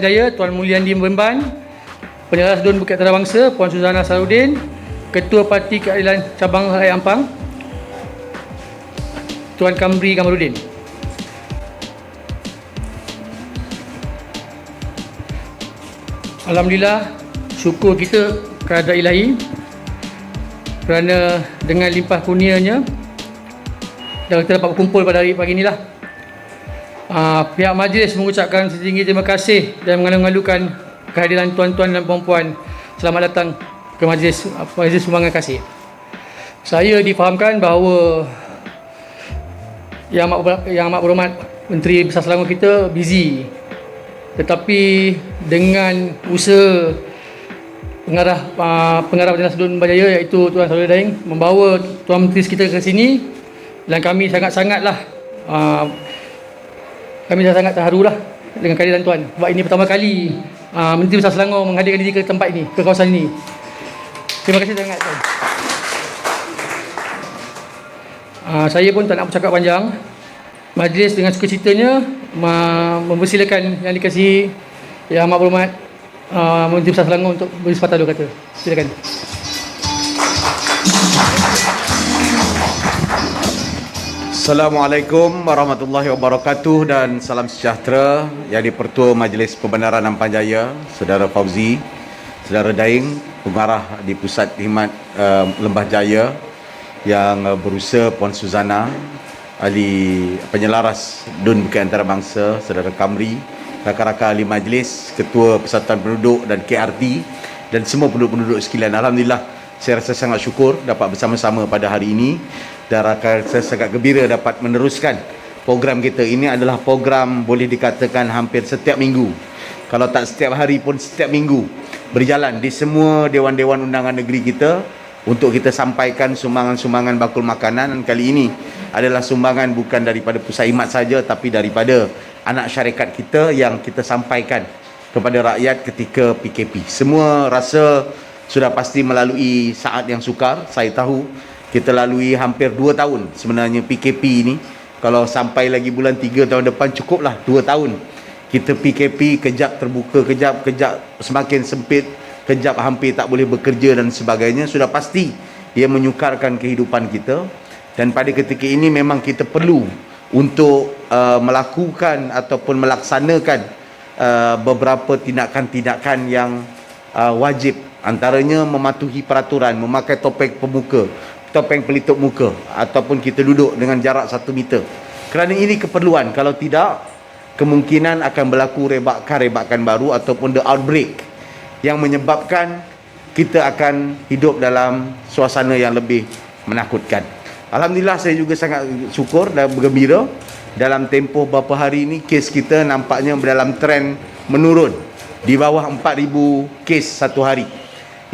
Jaya Tuan Mulyandi Memban, Penyelaras DUN Bukit Antarabangsa Puan Suzana Sarudin, Ketua Parti Keadilan Cabang Rakyat Ampang Tuan Kamri Kamarudin. Alhamdulillah, syukur kita kepada Ilahi kerana dengan limpah kurnianya dan kita dapat berkumpul pada hari pagi inilah. Pihak majlis mengucapkan setinggi terima kasih dan mengalu-alukan kehadiran tuan-tuan dan puan-puan. Selamat datang ke majlis sumbangan kasih. Saya difahamkan bahawa Yang Amat Berhormat Menteri Besar Selangor kita busy, tetapi dengan usaha pengarah Penyelaras DUN Berjaya iaitu Tuan Saudara Daeng membawa Tuan Menteri kita ke sini, dan kami sangat-sangatlah sangat terharulah dengan kehadiran Tuan, sebab ini pertama kali Menteri Besar Selangor menghadirkan diri ke tempat ini, ke kawasan ini. Terima kasih sangat Tuan. Saya pun tak nak bercakap panjang. Majlis dengan sukacitanya mempersilakan yang dikasihi Yang Amat Berhormat Menteri Besar Selangor untuk beri sepatah dua kata. Silakan. Assalamualaikum warahmatullahi wabarakatuh dan salam sejahtera yang di-Pertua Majlis Pembenaran Ampang Jaya, Saudara Fauzi, Saudara Daeng, Pengarah di Pusat Khidmat Lembah Jaya, yang berusaha Puan Suzana, Ahli Penyelaras DUN Bukit Antarabangsa, Saudara Kamri, rakan-rakan ahli majlis, Ketua Persatuan Penduduk dan KRT, dan semua penduduk-penduduk sekalian. Alhamdulillah, saya rasa sangat syukur dapat bersama-sama pada hari ini, dan rakan saya sangat gembira dapat meneruskan program kita. Ini adalah program boleh dikatakan hampir setiap minggu, kalau tak setiap hari pun setiap minggu, berjalan di semua dewan-dewan undangan negeri kita untuk kita sampaikan sumbangan-sumbangan bakul makanan. Dan kali ini adalah sumbangan bukan daripada pusat khidmat saja, tapi daripada anak syarikat kita yang kita sampaikan kepada rakyat ketika PKP. Semua rasa sudah pasti melalui saat yang sukar. Saya tahu kita lalui hampir 2 tahun sebenarnya PKP ini. Kalau sampai lagi bulan 3 tahun depan, cukuplah 2 tahun. Kita PKP, kejap terbuka, kejap semakin sempit, kejap hampir tak boleh bekerja dan sebagainya. Sudah pasti ia menyukarkan kehidupan kita, dan pada ketika ini memang kita perlu untuk melakukan ataupun melaksanakan beberapa tindakan-tindakan yang wajib. Antaranya mematuhi peraturan, memakai topeng pelitup muka, ataupun kita duduk dengan jarak 1 meter. Kerana ini keperluan. Kalau tidak, kemungkinan akan berlaku rebakan baru ataupun the outbreak yang menyebabkan kita akan hidup dalam suasana yang lebih menakutkan. Alhamdulillah, saya juga sangat syukur dan bergembira. Dalam tempoh beberapa hari ini, kes kita nampaknya dalam trend menurun, di bawah 4,000 kes satu hari.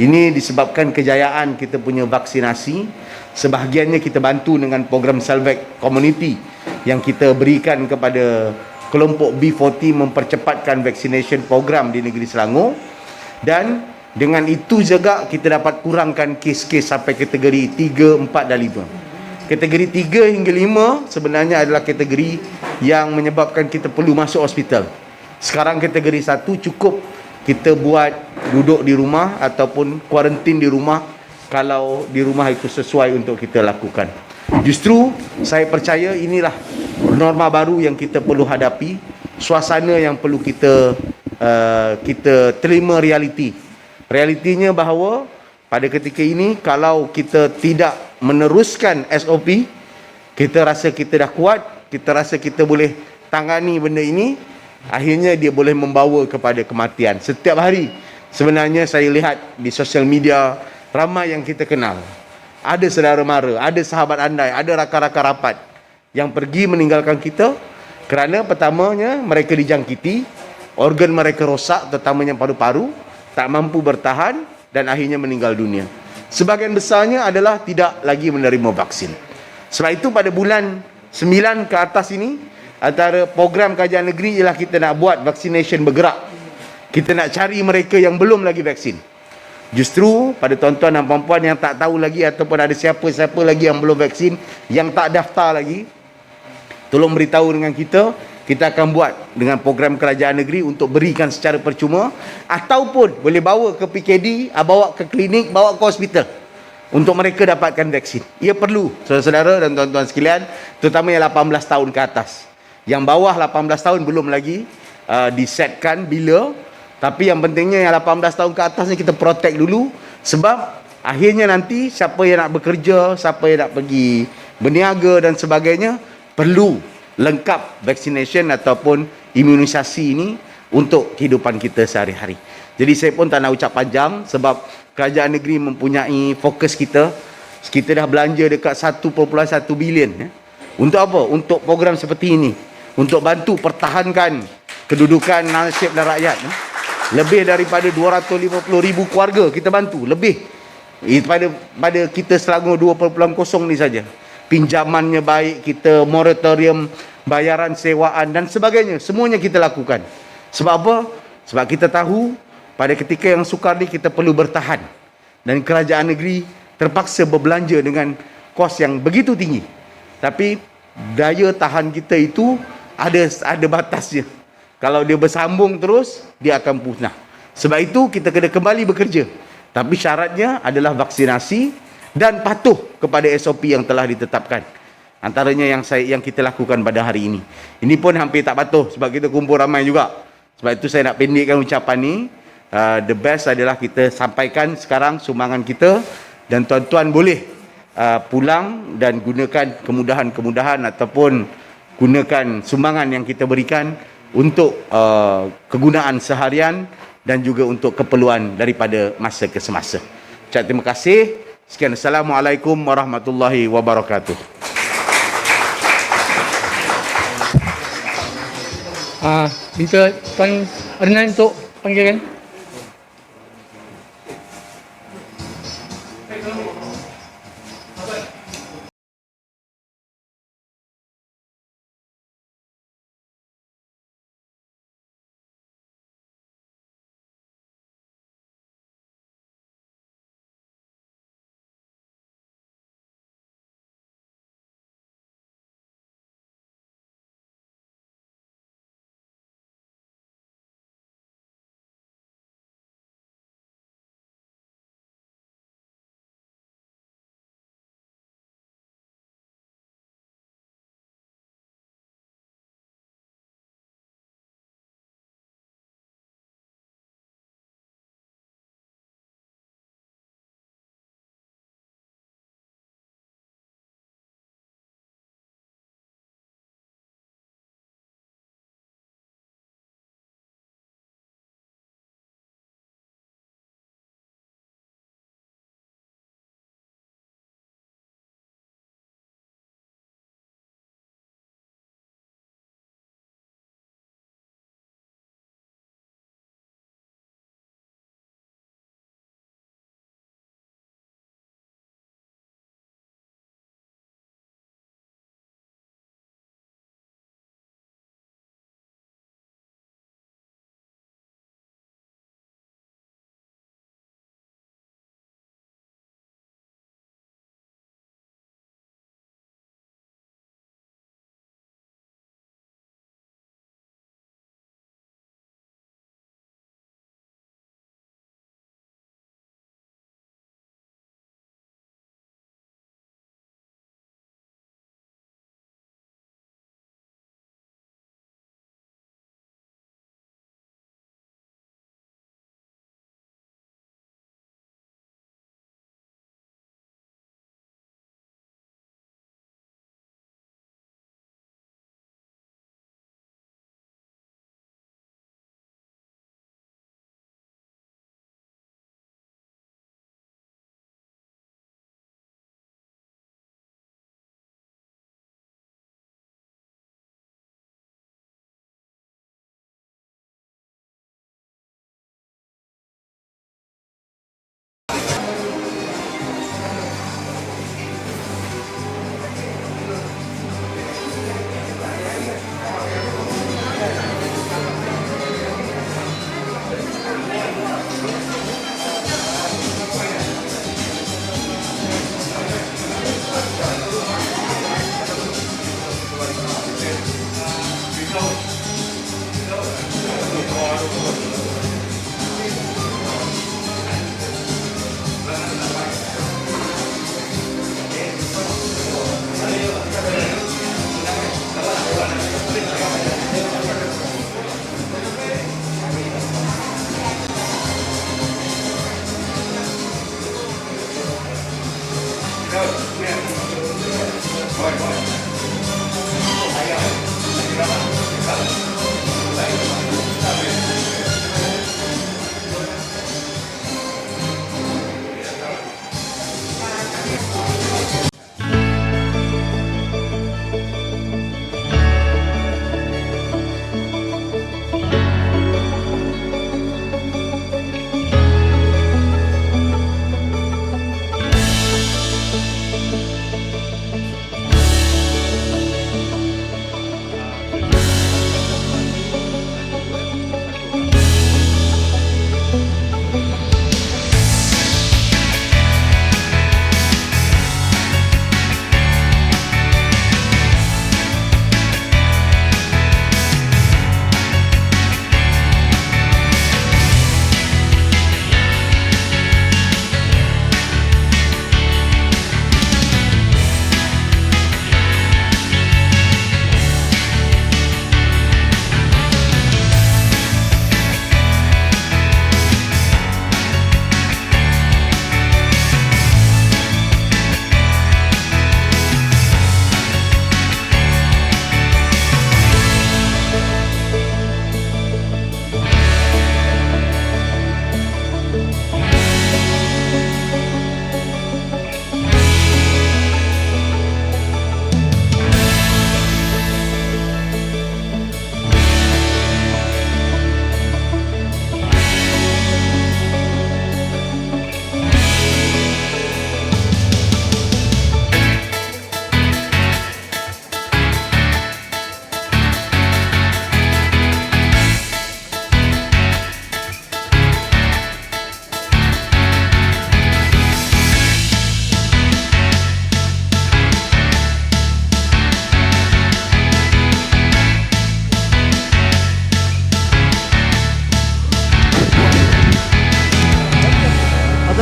Ini disebabkan kejayaan kita punya vaksinasi. Sebahagiannya kita bantu dengan program Selvac Community yang kita berikan kepada kelompok B40 mempercepatkan vaccination program di negeri Selangor. Dan dengan itu juga kita dapat kurangkan kes-kes sampai kategori 3, 4 dan 5. Kategori 3 hingga 5 sebenarnya adalah kategori yang menyebabkan kita perlu masuk hospital. Sekarang kategori 1 cukup kita buat duduk di rumah ataupun kuarantin di rumah, kalau di rumah itu sesuai untuk kita lakukan. Justru saya percaya inilah norma baru yang kita perlu hadapi, suasana yang perlu kita terima realiti. Realitinya bahawa pada ketika ini, kalau kita tidak meneruskan SOP, kita rasa kita dah kuat, kita rasa kita boleh tangani benda ini, akhirnya dia boleh membawa kepada kematian. Setiap hari sebenarnya saya lihat di sosial media, ramai yang kita kenal. Ada saudara mara, ada sahabat andai, ada rakan-rakan rapat yang pergi meninggalkan kita kerana pertamanya mereka dijangkiti, organ mereka rosak, terutamanya paru-paru, tak mampu bertahan dan akhirnya meninggal dunia. Sebahagian besarnya adalah tidak lagi menerima vaksin. Sebab itu pada bulan 9 ke atas ini, antara program kajian negeri ialah kita nak buat vaccination bergerak. Kita nak cari mereka yang belum lagi vaksin. Justru pada tuan-tuan dan puan-puan yang tak tahu lagi, ataupun ada siapa-siapa lagi yang belum vaksin, yang tak daftar lagi, tolong beritahu dengan kita kita akan buat dengan program kerajaan negeri untuk berikan secara percuma, ataupun boleh bawa ke PKD, bawa ke klinik, bawa ke hospital untuk mereka dapatkan vaksin. Ia perlu, saudara-saudara dan tuan-tuan sekalian, terutama yang 18 tahun ke atas. Yang bawah 18 tahun belum lagi disetkan bila, tapi yang pentingnya yang 18 tahun ke atas ni kita protect dulu, sebab akhirnya nanti siapa yang nak bekerja, siapa yang nak pergi berniaga dan sebagainya, perlu lengkap vaccination ataupun imunisasi ini untuk kehidupan kita sehari-hari. Jadi saya pun tak nak ucap panjang, sebab kerajaan negeri mempunyai fokus kita. Kita dah belanja dekat 1.1 bilion. Untuk apa? Untuk program seperti ini. Untuk bantu pertahankan kedudukan nasib dan rakyat. Lebih daripada 250,000 keluarga kita bantu. Lebih. Pada kita Selangor 2.0 ni saja. Pinjamannya baik, kita moratorium bayaran sewaan dan sebagainya. Semuanya kita lakukan. Sebab apa? Sebab kita tahu pada ketika yang sukar ni kita perlu bertahan. Dan kerajaan negeri terpaksa berbelanja dengan kos yang begitu tinggi. Tapi daya tahan kita itu ada batasnya. Kalau dia bersambung terus, dia akan punah. Sebab itu kita kena kembali bekerja. Tapi syaratnya adalah vaksinasi dan patuh kepada SOP yang telah ditetapkan. Antaranya yang kita lakukan pada hari ini. Ini pun hampir tak patuh sebab kita kumpul ramai juga. Sebab itu saya nak pendekkan ucapan ni. The best adalah kita sampaikan sekarang sumbangan kita, dan tuan-tuan boleh pulang dan gunakan kemudahan-kemudahan ataupun gunakan sumbangan yang kita berikan untuk kegunaan seharian dan juga untuk keperluan daripada masa ke semasa. Ucap terima kasih. Sekian, Assalamualaikum warahmatullahi wabarakatuh. Minta Tuan Adnan untuk panggilkan.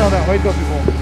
Ada, wait up before.